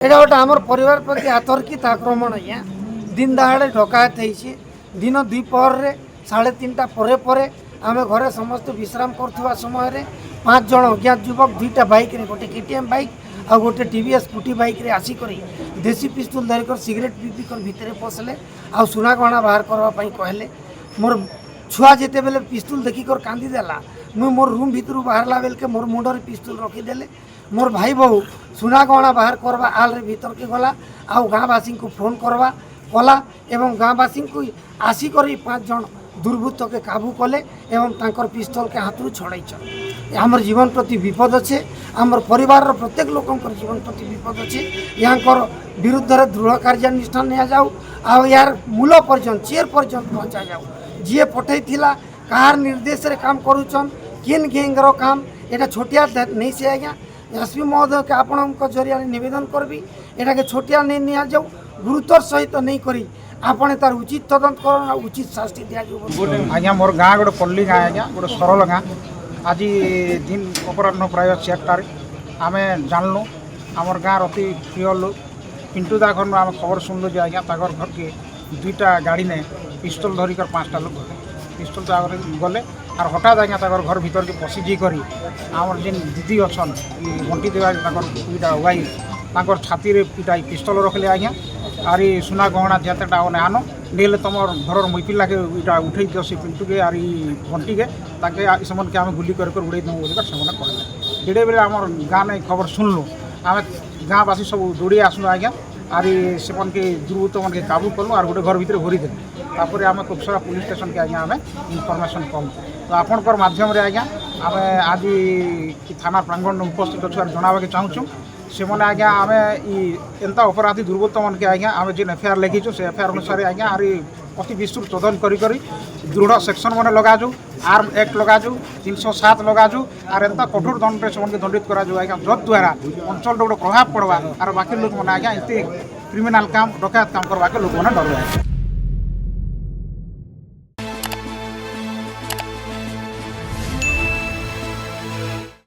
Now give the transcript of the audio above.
এটা গোटे आमर परिवार प्रति आतर्कित आक्रमण आज्ञा दिन दहाड़े डकायत होती दिन द्विपहर रे 3:30 पर आम घरे समस्त विश्राम करथुवा समय रे 5 जन अज्ञात युवक 2टा बाइक रे गोटे केटीएम बाइक आ गोटे टीवीएस स्कूटी बाइक रे आसिक देसी पिस्तूल धरिक सिगरेट पीपी कर भितर पशले आ सुना गहना बाहर करने कहले। मोर छुआ जिते बेले पिस्तूल देखिक कांदीदेला मुझे मोर रूम भितर बाहरला बेलके मोर मुंडर पिस्तूल रखीदे। मोर भाई बहु सुना गहना बाहर करवा आल रे भीतर के गला आउ गाँववासी को फोन करवा कला एवं गाँववासी को आसिक 5 जन दुर्बृत्त के काबू कले एवं तांकर पिस्तल के हाथ छड़ाई। आमर जीवन प्रति विपद अच्छे आमर परिवार प्रत्येक लोकंकर जीवन प्रति विपद अच्छे यहाँ विरुद्ध में दृढ़ कार्यानुष्ठान नि जाऊ आ यार मूल पर्यंत चेर पर्यंत पहुँचा जाऊ। जी पठे कहार निर्देश रे काम करुचन किन गैंगर काम एटा छोटिया नहीं से आज्ञा एसपी महोदय के आपण जरिया निवेदन करबी एटा के छोटिया नहीं नि जाऊ गुरुतर सहित नहीं करी आपने तार उचित तदंत कर उचित शास्ति दिया जाऊ। आज्ञा मोर गाँ गोटे पल्ली गाँ आज्ञा गोटे सरल गाँ आज दिन अपराह प्राय 4टार आम जानलु आमर गाँव अति प्रिय लोक पिंटू दा घर आम खबर सुनलु जे आज्ञा ताकर घर के 2टा गाड़ी ने पिस्तल धरिकर 5टा लोक गले पिस्तल गले और हठात आज्ञा ताकर घर भीतर के पशिजी करी आमर जेन दीदी अच्छन बंटी देवा दुईटा वाइफ छाती रे पिटाई पिस्तल रखले आज्ञा आरी सुना गहना जेतेटा आन नेले तुम घर मैपिला के इटा उठे दियो से पिंटू के आरी घंटी के ताके समन के आम गुली कर उड़े देव बोलिकर से कहले। जेडे बेले आम गाँव में खबर सुनलु आम गाँववासी सब दौड़ी आसलु आज्ञा आरी से के दुर्बृत्त मन के काबू कलु और गोटे घर भितर घोरी देलु तापर आम कुपसरा पुलिस स्टेशन के आज्ञा आम इनफर्मेशन कलु। तो आपणकर माध्यम आज्ञा आम आज थाना प्रांगण उपस्थित अच्छे जनावा चाहूँ से मैंने आज्ञा आम एंता अपराधी दुर्बृत्त मन के आज्ञा आम जेन एफआईआर लिखीचु से एफआईआर अनुसार आज्ञा आरी अति विस्तृत तदन करी दृढ़ सेक्शन मैंने लगाजु आर्म एक्ट लगाजु 307 लगाजु और एंता कठोर दंड से दंडित करा आज्ञा जद्वारा अंचल गोटे प्रभाव पड़वा और बाकी लोक मैंने आज्ञा एमती क्रिमिनाल काम डकायत काम करवा के लोक मैंने डर।